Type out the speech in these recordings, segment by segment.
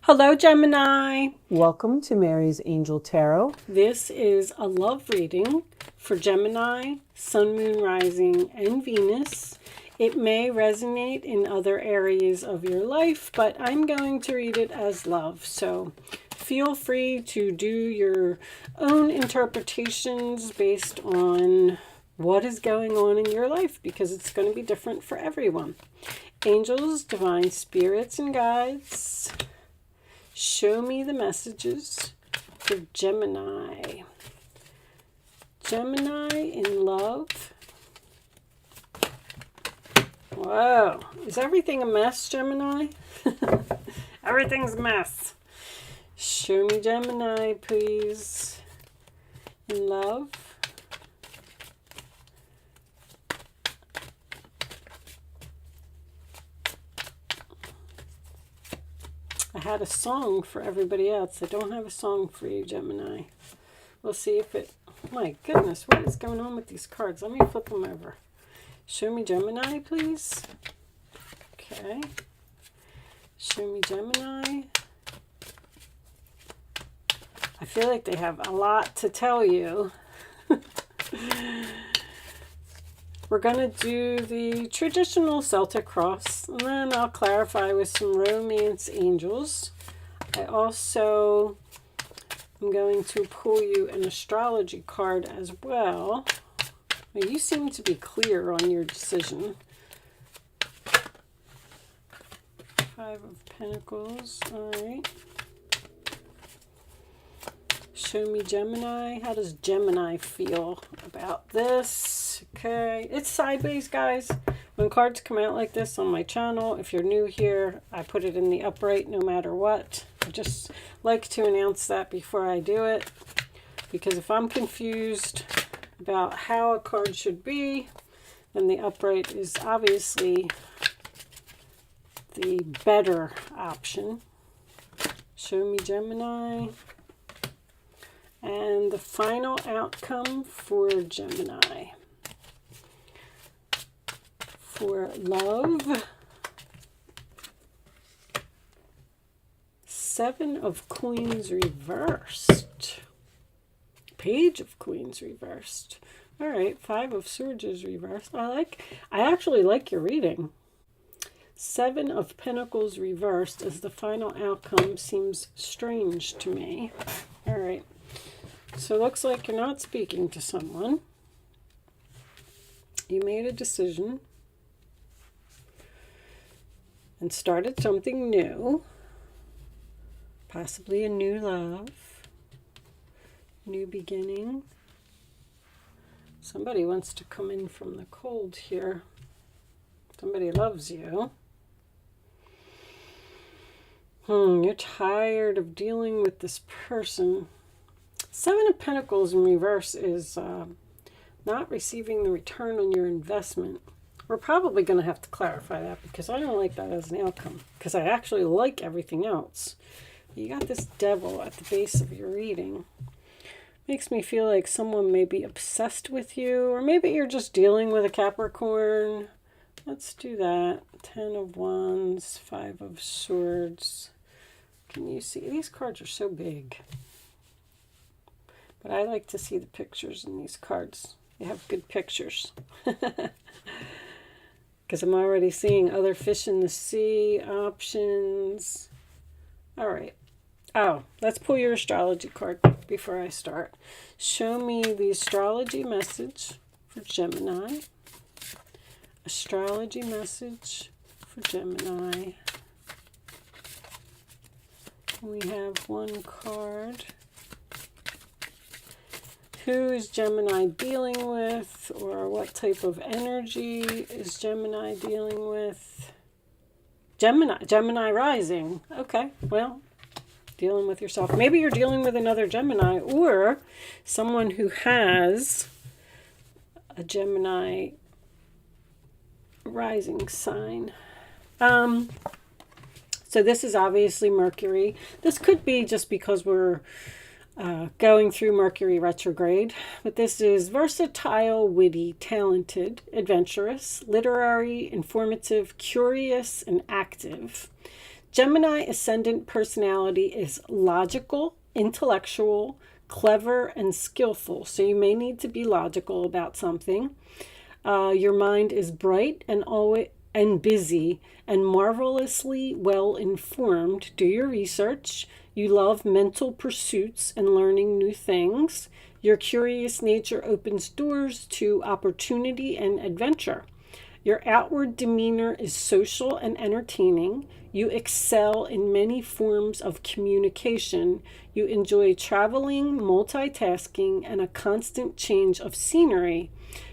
Hello, Gemini. Welcome to Mary's Angel Tarot. This is a love reading for Gemini, Sun, Moon, Rising, and Venus. It may resonate in other areas of your life, but I'm going to read it as love. So feel free to do your own interpretations based on what is going on in your life, because it's going to be different for everyone. Angels, divine spirits, and guides, show me the messages for Gemini. Gemini in love. Whoa. Is everything a mess, Gemini? Everything's a mess. Show me Gemini, please. In love. I had a song for everybody else. I don't have a song for you, Gemini. We'll see if it... My goodness, what is going on with these cards? Let me flip them over. Show me Gemini, please. Okay. Show me Gemini. I feel like they have a lot to tell you. We're going to do the traditional Celtic cross, and then I'll clarify with some romance angels. I also am going to pull you an astrology card as well. Now, you seem to be clear on your decision. Five of Pentacles. All right. Show me Gemini. How does Gemini feel about this? Okay. It's sideways, guys. When cards come out like this on my channel, if you're new here, I put it in the upright no matter what. I just like to announce that before I do it, because if I'm confused about how a card should be, then the upright is obviously the better option. Show me Gemini. And the final outcome for Gemini. For love. Seven of Coins reversed. Page of Coins reversed. All right, Five of Swords is reversed. I actually like your reading. Seven of Pentacles reversed as the final outcome seems strange to me. All right. So it looks like you're not speaking to someone. You made a decision and started something new. Possibly a new love. New beginning. Somebody wants to come in from the cold here. Somebody loves you. You're tired of dealing with this person. Seven of Pentacles in reverse is not receiving the return on your investment. We're probably going to have to clarify that, because I don't like that as an outcome, because I actually like everything else. You got this devil at the base of your reading. Makes me feel like someone may be obsessed with you, or maybe you're just dealing with a Capricorn. Let's do that. Ten of Wands, Five of Swords. Can you see? These cards are so big. But I like to see the pictures in these cards. They have good pictures. Because I'm already seeing other fish in the sea options. All right. Oh, let's pull your astrology card before I start. Show me the astrology message for Gemini. Astrology message for Gemini. We have one card. Who is Gemini dealing with, or what type of energy is Gemini dealing with? Gemini rising. Okay, well, dealing with yourself. Maybe you're dealing with another Gemini, or someone who has a Gemini rising sign. So this is obviously Mercury. This could be just because we're going through Mercury retrograde, but this is versatile, witty, talented, adventurous, literary, informative, curious, and active. Gemini ascendant personality is logical, intellectual, clever, and skillful. So you may need to be logical about something. Your mind is bright and busy and marvelously well informed. Do your research. You love mental pursuits and learning new things. Your curious nature opens doors to opportunity and adventure. Your outward demeanor is social and entertaining. You excel in many forms of communication. You enjoy traveling, multitasking, and a constant change of scenery.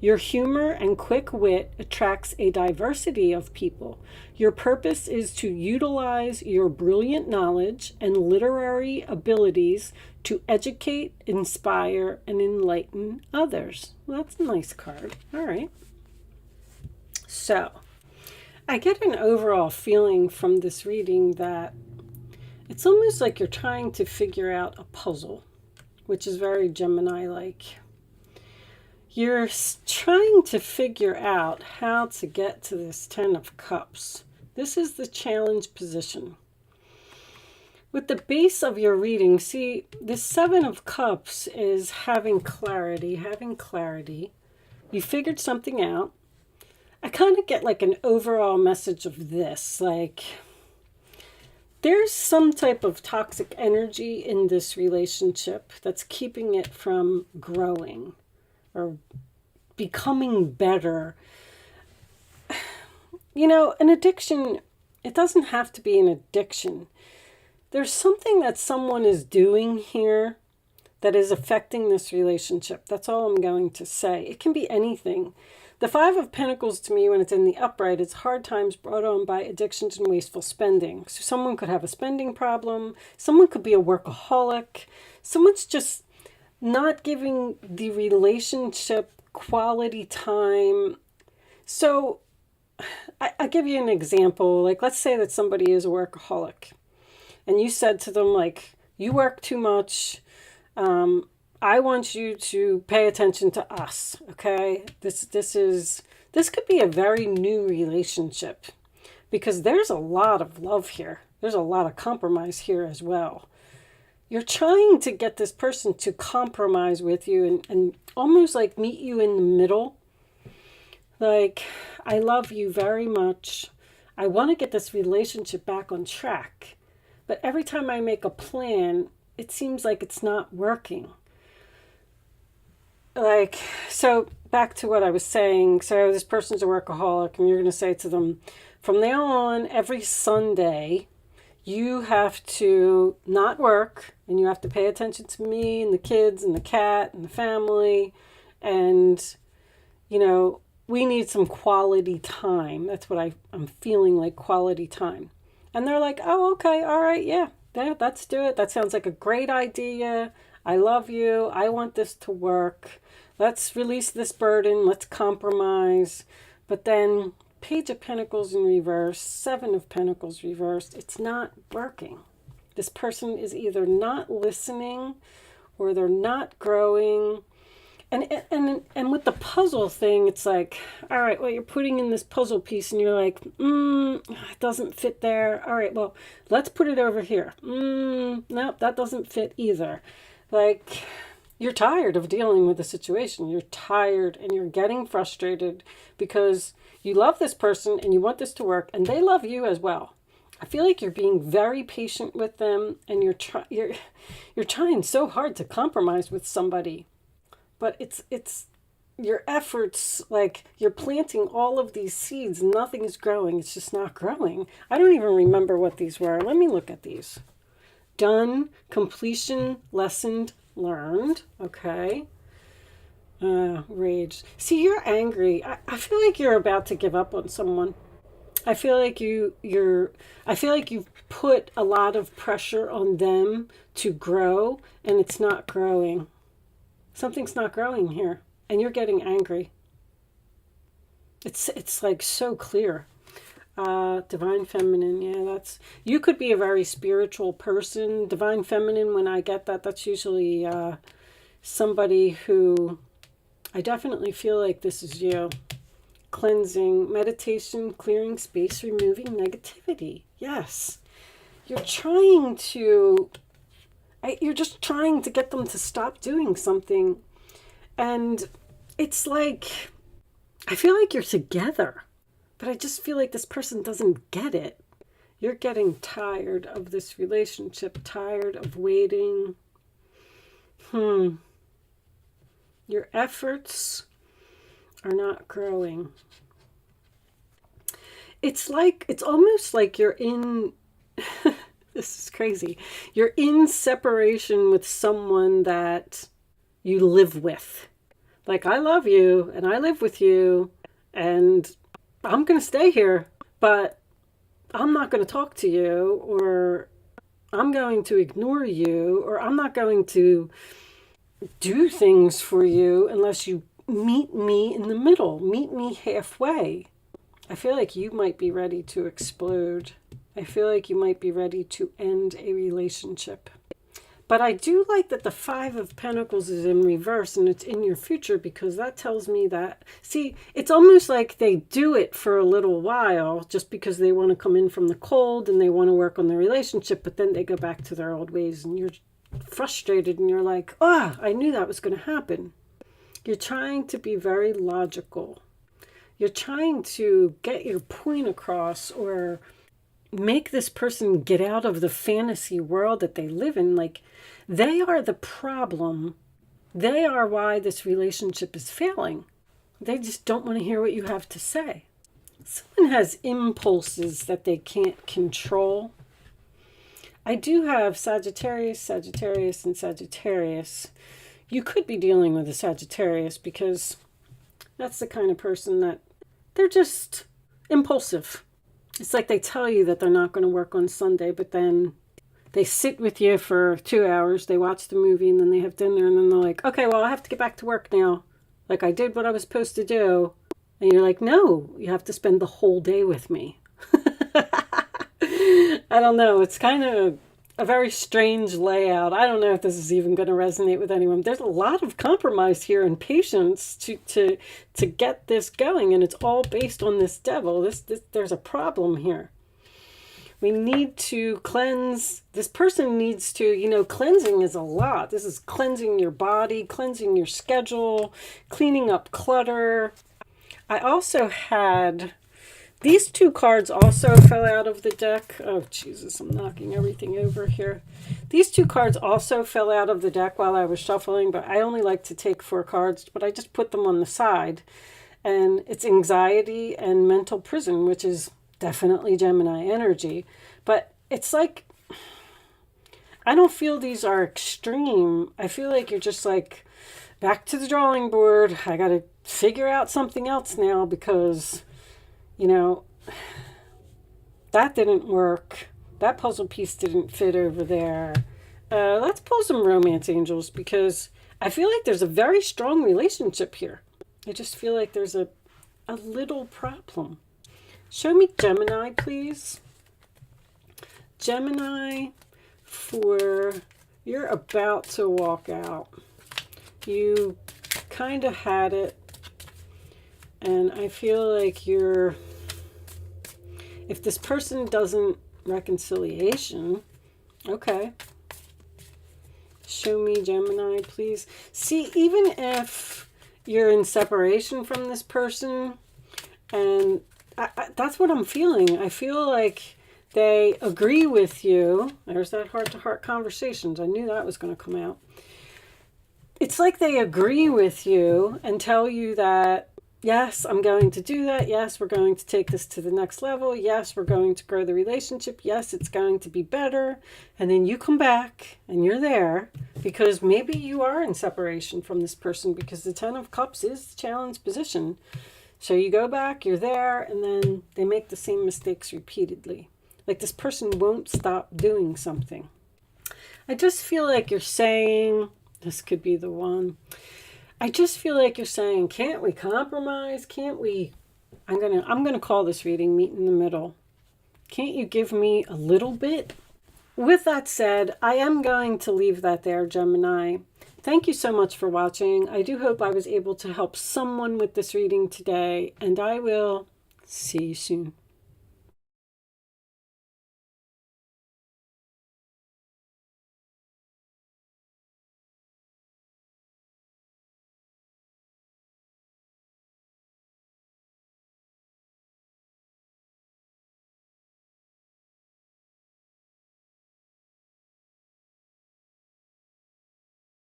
Your humor and quick wit attracts a diversity of people. Your purpose is to utilize your brilliant knowledge and literary abilities to educate, inspire, and enlighten others. Well, that's a nice card. All right. So, I get an overall feeling from this reading that it's almost like you're trying to figure out a puzzle, which is very Gemini-like. You're trying to figure out how to get to this Ten of Cups. This is the challenge position. With the base of your reading, see, this Seven of Cups is having clarity. You figured something out. I kind of get like an overall message of this, like there's some type of toxic energy in this relationship that's keeping it from growing or becoming better. You know, an addiction, it doesn't have to be an addiction. There's something that someone is doing here that is affecting this relationship. That's all I'm going to say. It can be anything. The Five of Pentacles to me, when it's in the upright, it's hard times brought on by addictions and wasteful spending. So someone could have a spending problem. Someone could be a workaholic. Someone's just not giving the relationship quality time. So I give you an example. Like, let's say that somebody is a workaholic and you said to them, like, you work too much. I want you to pay attention to us, okay? This could be a very new relationship because there's a lot of love here. There's a lot of compromise here as well. You're trying to get this person to compromise with you and almost like meet you in the middle. Like, I love you very much. I want to get this relationship back on track. But every time I make a plan, it seems like it's not working. Like, so back to what I was saying. So this person's a workaholic and you're going to say to them, from now on, every Sunday, you have to not work and you have to pay attention to me and the kids and the cat and the family. And, you know, we need some quality time. That's what I'm feeling, like quality time. And they're like, oh, okay, all right, yeah, let's do it. That sounds like a great idea. I love you. I want this to work. Let's release this burden. Let's compromise. But then Page of Pentacles in reverse, Seven of Pentacles reversed. It's not working. This person is either not listening or they're not growing. And with the puzzle thing, it's like, all right, well, you're putting in this puzzle piece and you're like, it doesn't fit there. All right, well, let's put it over here. Nope, that doesn't fit either. Like, you're tired of dealing with the situation. You're tired and you're getting frustrated because you love this person and you want this to work and they love you as well. I feel like you're being very patient with them and you're trying so hard to compromise with somebody. But it's your efforts, like you're planting all of these seeds. Nothing is growing. It's just not growing. I don't even remember what these were. Let me look at these. Done, completion, lessened, learned. Okay. Rage. See, you're angry. I feel like you're about to give up on someone. I feel like I feel like you've put a lot of pressure on them to grow and it's not growing. Something's not growing here and you're getting angry. It's like so clear. Divine Feminine, yeah, you could be a very spiritual person. Divine Feminine, when I get that, that's usually somebody who, I definitely feel like this is you. Cleansing, meditation, clearing space, removing negativity. Yes. you're trying to, you're just trying to get them to stop doing something. And it's like, I feel like you're together, but I just feel like this person doesn't get it. You're getting tired of this relationship, tired of waiting. Your efforts are not growing. It's almost like you're in, this is crazy. You're in separation with someone that you live with. Like, I love you and I live with you and I'm going to stay here, but I'm not going to talk to you, or I'm going to ignore you, or I'm not going to do things for you unless you meet me in the middle, meet me halfway. I feel like you might be ready to explode. I feel like you might be ready to end a relationship. But I do like that the 5 of Pentacles is in reverse and it's in your future, because that tells me that, see, it's almost like they do it for a little while just because they want to come in from the cold and they want to work on the relationship, but then they go back to their old ways and you're frustrated and you're like, I knew that was going to happen. You're trying to be very logical. You're trying to get your point across, or make this person get out of the fantasy world that they live in. Like, they are the problem. They are why this relationship is failing. They just don't want to hear what you have to say. Someone has impulses that they can't control. I do have Sagittarius, Sagittarius, and Sagittarius. You could be dealing with a Sagittarius, because that's the kind of person that they're just impulsive. It's like they tell you that they're not going to work on Sunday, but then they sit with you for 2 hours, they watch the movie, and then they have dinner, and then they're like, okay, well, I have to get back to work now. Like, I did what I was supposed to do. And you're like, no, you have to spend the whole day with me. I don't know. It's kind of a very strange layout. I don't know if this is even going to resonate with anyone. There's a lot of compromise here and patience to get this going, and it's all based on this devil. There's a problem here. We need to cleanse. This person needs to, cleansing is a lot. This is cleansing your body, cleansing your schedule, cleaning up clutter. I also had, these 2 cards also fell out of the deck. Oh, Jesus, I'm knocking everything over here. These 2 cards also fell out of the deck while I was shuffling, but I only like to take 4 cards, but I just put them on the side. And it's anxiety and mental prison, which is definitely Gemini energy. But it's like, I don't feel these are extreme. I feel like you're just like, back to the drawing board. I got to figure out something else now, because that didn't work. That puzzle piece didn't fit over there. Let's pull some romance angels, because I feel like there's a very strong relationship here. I just feel like there's a little problem. Show me Gemini, please. Gemini, you're about to walk out. You kind of had it. And I feel like if this person doesn't reconciliation, okay. Show me Gemini, please. See, even if you're in separation from this person, and that's what I'm feeling. I feel like they agree with you. There's that heart-to-heart conversations. I knew that was going to come out. It's like they agree with you and tell you that, yes, I'm going to do that. Yes, we're going to take this to the next level. Yes, we're going to grow the relationship. Yes, it's going to be better. And then you come back and you're there because maybe you are in separation from this person, because the 10 of Cups is the challenge position. So you go back, you're there, and then they make the same mistakes repeatedly. Like, this person won't stop doing something. I just feel like you're saying, this could be the one. I just feel like you're saying, can't we compromise? Can't we, I'm gonna call this reading Meet in the Middle. Can't you give me a little bit? With that said, I am going to leave that there, Gemini. Thank you so much for watching. I do hope I was able to help someone with this reading today, and I will see you soon.